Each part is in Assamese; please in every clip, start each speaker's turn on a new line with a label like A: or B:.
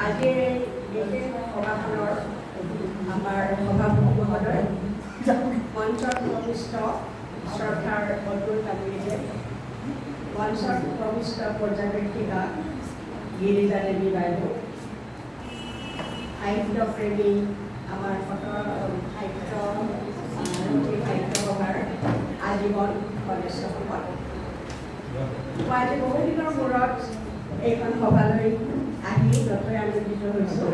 A: আজিৰ বিশেষ সভাখনৰ আমাৰ সভাপতি মহোদয় মঞ্চত উপবিষ্ট শ্ৰদ্ধাৰ অতুল কামুৰিয়ে মঞ্চত উপবিষ্ট পৰ্যবেক্ষিকা গিৰিজা দেৱী বাইদেউ সাহিত্যপ্ৰেমী আমাৰ সাহিত্য সভাৰ আজীৱন সদস্যসকল মই আজি বহুদিনৰ মূৰত এইখন সভালৈ আহি নথৈ আনন্দিত হৈছোঁ।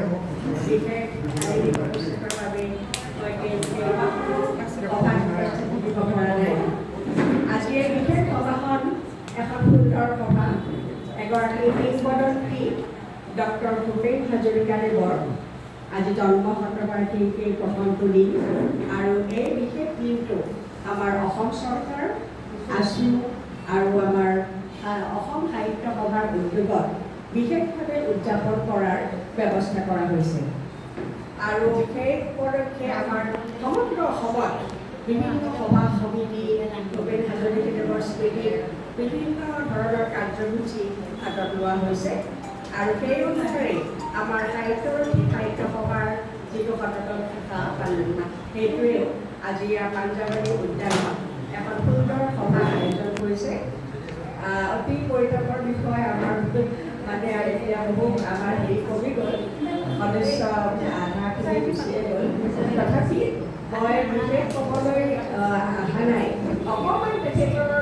A: বিশেষ শাৰীৰিক অনুষ্ঠিতৰ বাবে মই দিব পৰা নাই। আজি এই বিশেষ সভাখন এখন সুন্দৰ সভা। এগৰাকী কিংবদন্তী ডক্টৰ ভূপেন হাজৰিকাদেৱৰ আজি জন্ম শতবাৰ্ষিকীৰ প্ৰথমটো দিন আৰু এই বিশেষ দিনটো আমাৰ অসম চৰকাৰ আছু আৰু আমাৰ অসম সাহিত্য সভাৰ উদ্যোগত বিশেষভাৱে উদযাপন কৰাৰ ব্যৱস্থা কৰা হৈছে আৰু সেই উপলক্ষে আমাৰ সমগ্ৰ অসমত বিভিন্ন সভা সমিতি ভূপেন হাজৰিকাদেৱৰ স্মৃতিত বিভিন্ন ধৰণৰ কাৰ্যসূচী হাতত লোৱা হৈছে আৰু সেই অনুসাৰে আমাৰ সাহিত্য সভাৰ যিটো সততম থকা সেইটোৱেও আজি পাঞ্জাৱাৰী উদ্যানত এখন সুন্দৰ সভা আয়োজন কৰিছে। অতি পৰিতাপৰ বিষয় আমাৰ মানে এতিয়া বহু আমাৰ হেৰি কমি গ'ল, সদস্য আধাখিনি গুচিয়ে গ'ল। তথাপি মই বিশেষ ক'বলৈ অহা নাই। অকণমান তেখেতৰ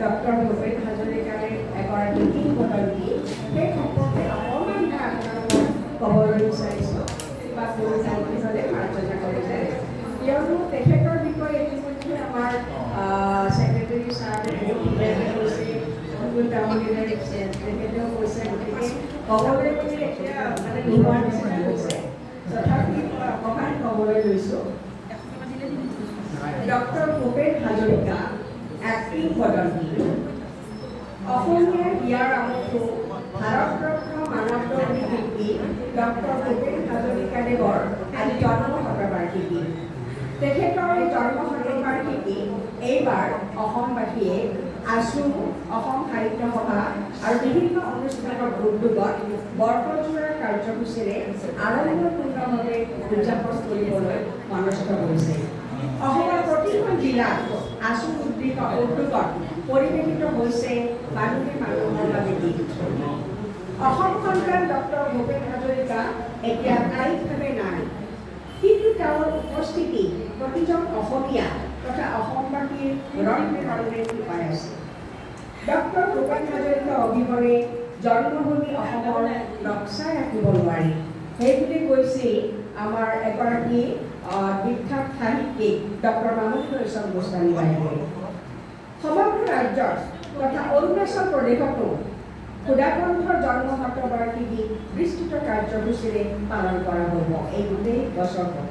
A: ডক্টৰ ভূপেন হাজৰিকাৰে এগৰাকী কিংবদন্তী সেই সম্পৰ্কে অকণমান আপোনালোকক ক'বলৈ বিচাৰিছোঁ বা কোনো জানি হ'লে মাৰ্জনা কৰিছে। কিয়নো তেখেতৰ বিষয়ে ইতিমধ্যে আমাৰ ছেক্ৰেটেৰী ছাৰে কৈছে, তেখেতেও কৈছে, গতিকে ক'বলৈ বুলি এতিয়া মানে নোহোৱাৰ নিচিনা হৈছে। তথাপি মই অকণমান ক'বলৈ লৈছোঁ। ডক্টৰ ভূপেন হাজৰিকা এক্টিং বদন্তি অসমীয়া ইয়াৰ আমঠু ভাৰতৰত্ন মানৱৰত্ন শিল্পী ডক্টৰ ভূপেন হাজৰিকাদেৱৰ আজি জন্ম শতবাৰ্ষিকী। তেখেতৰ এই জন্ম শতবাৰ্ষিকী এইবাৰ অসমবাসীয়ে আছু অসম সাহিত্য সভা আৰু বিভিন্ন অনুষ্ঠানৰ উদ্যোগত বৰ্ষজোৰা কাৰ্যসূচীৰে আড়ম্বৰপূৰ্ণভাৱে উদযাপন কৰিবলৈ মনস্থ কৰিছে। অসমৰ প্ৰতিখন জিলাত আছু উদ্যোগত পৰিৱেশিত হৈছে বানুনী মানুহৰ বাবে গীত। অসম সন্তান ডক্টৰ ভূপেন হাজৰিকা এতিয়া কায়িকভাৱে নাই, কিন্তু তেওঁৰ উপস্থিতি প্ৰতিজন অসমীয়া তথা অসমবাসীৰ ৰন্ধে ৰন্ধে লুকাই আছে। ডক্টৰ ভূপেন হাজৰিকা অবিহনে জন্মভূমি অসমৰ ৰক্ষাই ৰাখিব নোৱাৰি, সেইবুলি কৈছিল আমাৰ এগৰাকী বিখ্যাত সাহিত্যিক ডক্টৰ মামণি গোস্বামী বাইদেৱে। সমগ্ৰ ৰাজ্যত তথা অৰুণাচল প্ৰদেশতো সুধাকণ্ঠৰ জন্ম শতবাৰ্ষিকী বিস্তৃত কাৰ্যসূচীৰে পালন কৰা হ'ব এই গোটেই বছৰটো।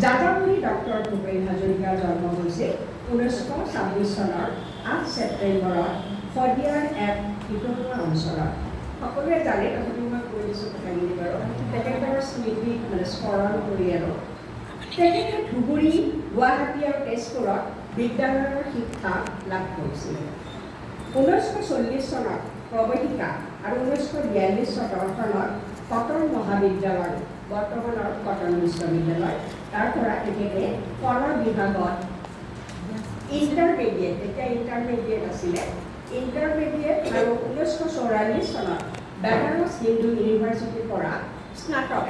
A: যাযাবৰী ডক্টৰ ভূপেন হাজৰিকাৰ জন্ম হৈছিল 1926 চনৰ 8 ছেপ্টেম্বৰত শদিয়াৰ এক ভিতৰুৱা অঞ্চলত। সকলোৱে জানে, তথাপি মই কৈ দিছোঁ কথাখিনি বাৰু। তেখেতৰ স্মৃতিক মানে স্মৰণ কৰি আৰু তেখেতে ধুবুৰী, গুৱাহাটী আৰু তেজপুৰত বিদ্যালয়ৰ শিক্ষা লাভ কৰিছিল। 1940 চনত প্ৰৱেশিকা আৰু 1942 চনত কটন মহাবিদ্যালয়, বৰ্তমানৰ কটন বিশ্ববিদ্যালয়, তাৰ পৰা তেখেতে কলা বিভাগত ইণ্টাৰমিডিয়েট, তেতিয়া ইণ্টাৰমিডিয়েট আছিলে, ইণ্টাৰমিডিয়েট আৰু 1944 চনত বেনাৰস হিন্দু ইউনিভাৰ্চিটিৰ পৰা স্নাতক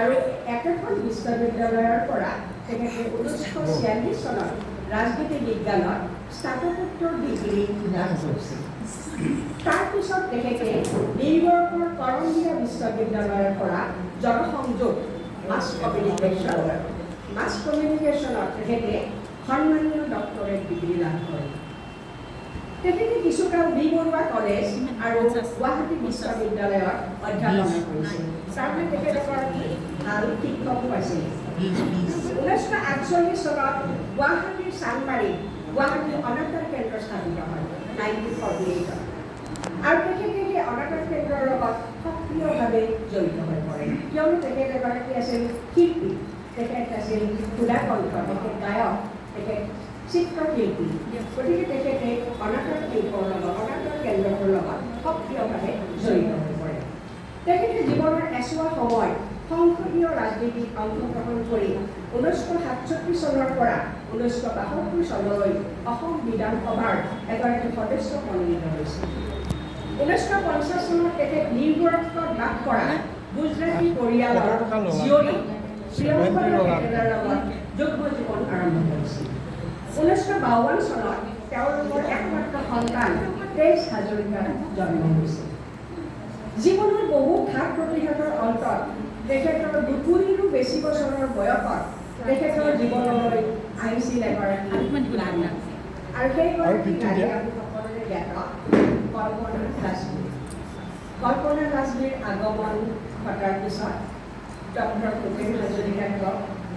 A: আৰু একেখন বিশ্ববিদ্যালয়ৰ পৰা তেখেতে 1946 চনত ৰাজনীতি বিজ্ঞানত স্নাতকোত্তৰ ডিগ্ৰী লাভ কৰিছিল। তাৰপিছত তেখেতে নিউয়ৰ্কৰ কলম্বিয়া বিশ্ববিদ্যালয়ৰ পৰা জনসংযোগ মাছ কমিউনিকেশ্যনত তেখেতে সন্মানীয় ডক্টৰেট ডিগ্ৰী লাভ কৰে। তেখেতে কিছুকাল বি বৰুৱা কলেজ আৰু গুৱাহাটী বিশ্ববিদ্যালয়ত অধ্যাপনা কৰিছিল। তাৰপৰা তেখেতে এগৰাকী ভাল শিক্ষক পাইছিল। 1948 চনত গুৱাহাটীৰ চানমাৰীত গুৱাহাটী অনাতাঁৰ কেন্দ্ৰ স্থাপিত হয় 1948 আৰু তেখেতে সেই অনাতাঁৰ কেন্দ্ৰৰ লগত সক্ৰিয়ভাৱে জড়িত হৈ পৰে, কিয়নো তেখেত এগৰাকী আছিল শিল্পী, তেখেত আছিল সুধাকণ্ঠ, তেখেত গায়ক, তেখেত চিত্ৰশিল্পী। গতিকে তেখেতে অনাতাঁৰ শিল্পৰ লগত, অনাতাঁৰ কেন্দ্ৰটোৰ লগত সক্ৰিয়ভাৱে এছোৱা সময় সংসদীয় ৰাজনীতিত অংশগ্ৰহণ কৰি 1967 চনৰ পৰা 1962 চনলৈ অসম বিধানসভাৰ এগৰাকী সদস্য মনোনীত হৈছিল। 1950 চনত তেখেত নিউয়ৰ্কত বাস কৰা গুজৰাটী পৰিয়ালৰ জীয়ৰী শ্ৰীয়ংকৰ পেটেলৰ লগত যুগ্ম জীৱন আৰম্ভ কৰিছিল। 1952 চনত তেওঁলোকৰ একমাত্ৰ সন্তান তেজ হাজৰিকাৰ জন্ম হৈছিল। জীৱনৰ বহু ঘাত প্ৰতিঘাতৰ অন্তত তেখেতৰ 2 বেছি বছৰৰ বয়সত তেখেতৰ জীৱনলৈ আহিছিল এগৰাকী নাৰী। আৰু সেইগৰাকী নাৰী আমি সকলোৰে জ্ঞাত কল্পনা লাজমী। কল্পনা লাজমীৰ আগমন ঘটাৰ পিছত ডক্টৰ ভূপেন হাজৰিকাক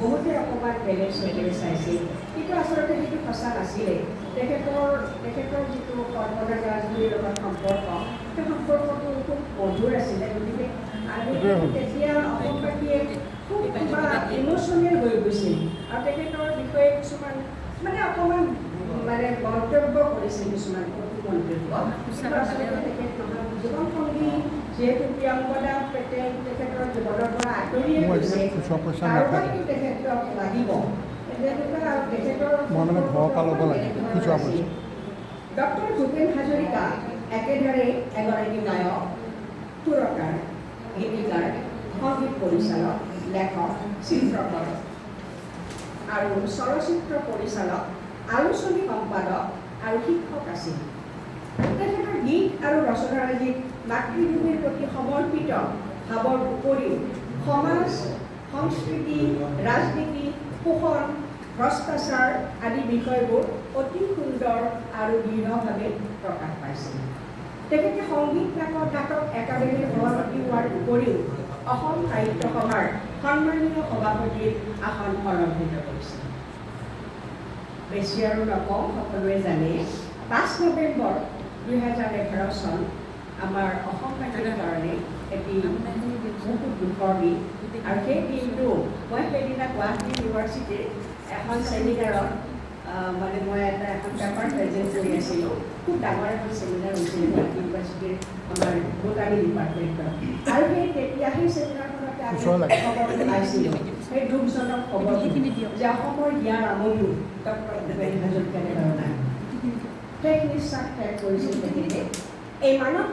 A: বহুতে অকণমান বেলেগ চকুৰে চাইছিল, কিন্তু আচলতে সেইটো সঁচা নাছিলে। তেখেতৰ যিটো কল্পনা লাজমীৰ লগত সম্পৰ্ক, সেই সম্পৰ্কটো খুব মধুৰ আছিলে। গতিকে তেতিয়া অসমবাসীয়ে খুব কিবা ইম'চনেল হৈ গৈছিল আৰু তেখেতৰ বিষয়ে কিছুমান অকণমান মন্তব্য কৰিছিল, কিছুমান মন্তব্য। আচলতে তেখেত জীৱনসংগী যিহেতু প্ৰিয়ংকদা পেটেল তেখেতৰ জীৱনৰ পৰা আঁতৰিয়ে গৈছে, কাৰোবাৰতো তেখেতক লাগিব। ডক্টৰ ভূপেন হাজৰিকা একেদৰে এগৰাকী গায়ক, সুৰকাৰ, গীতিকাৰ, সংগীত পৰিচালক, লেখক, চিত্ৰকৰ আৰু চলচ্চিত্ৰ পৰিচালক, আলোচনী সম্পাদক আৰু শিক্ষক আছিল। তেখেতৰ গীত আৰু ৰচনাৰাজিত মাতৃভূমিৰ প্ৰতি সমৰ্পিত ভাৱৰ উপৰিও সমাজ, সংস্কৃতি, ৰাজনীতি, শোষণ, ভ্ৰষ্টাচাৰ আদি বিষয়বোৰ অতি সুন্দৰ আৰু দৃঢ়ভাৱে প্ৰকাশ পাইছিল। তেখেতে সংগীত নাটক একাডেমীৰ সভাপতি হোৱাৰ উপৰিও অসম সাহিত্য সভাৰ সন্মানীয় সভাপতিৰ আসন অলংকৃত কৰিছিল। বেছি আৰু নকওঁ, সকলোৱে জানে 5 নৱেম্বৰ 2011 চন আমাৰ অসমবাসীৰ কাৰণে এটি বহুত দুখৰ দিন। আৰু সেই দিনটো মই সেইদিনা গুৱাহাটী ইউনিভাৰ্চিটিৰ এখন ছেমিনাৰত মই এখন পেপাৰ প্ৰেজেণ্ট কৰি আছিলোঁ। খুব ডাঙৰ এখন ছেমিনাৰ হৈছিল গুৱাহাটী ইউনিভাৰ্চিটিৰ আমাৰ বোটানী ডিপাৰ্টমেণ্টত। আৰু তেতিয়া সেই ছেমিনাৰখনতে আমি খবৰটো পাইছিলোঁ, সেই দুখজনক খবৰটো যে অসমৰ জ্ঞান আমোদো ডক্টৰ ভূপেন হাজৰিকাদেৱৰ নাই। সেই নিশ্বাস ত্যাগ কৰিছিল তেখেতে। এই মানৱ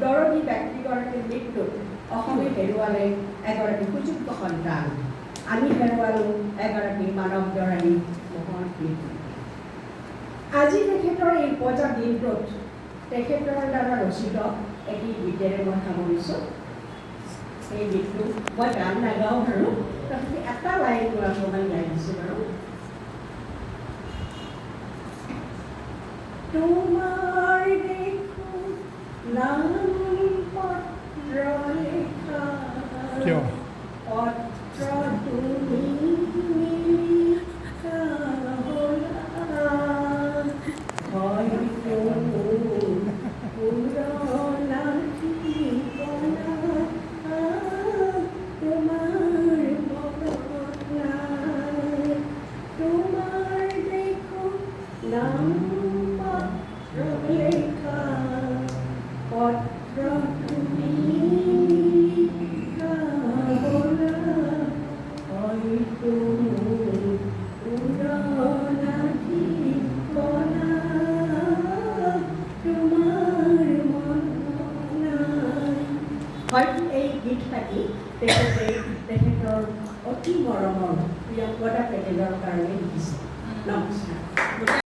A: দৰদী ব্যক্তিগৰাকীৰ মৃত্যুত অসমে হেৰুৱালে এগৰাকী সুযোগ্য সন্তান। আমি হেৰুৱালোঁ এগৰাকী মানৱ দৰদী মহান শিল্পী। আজি তেখেতৰ এই উপজা দিনটোত তেখেতৰ দ্বাৰা ৰচিত এটি গীতেৰে মই সামৰিছোঁ। সেই গীতটো মই গান নাগাওঁ বাৰু, তথাপি এটা লাইন মই অকণমান গাই দিছোঁ বাৰু। তোমাৰ দেখো নাম পত্ৰ লেখা, পত্ৰ তুমি লিখা হয়তো পুৰণা ঠিকনা তোমাৰ মনত নাই। তোমাৰ দেখো নাম লেখা, পত্ৰ তুমি লিখা হয়তো পুৰণা ঠিকনা তোমাৰ মনত নাই। হয়তো এই গীতফাঁকি তেখেতৰ অতি মৰমৰ প্ৰিয়ংকদা পেটেলৰ কাৰণে লিখিছে। নমস্কাৰ।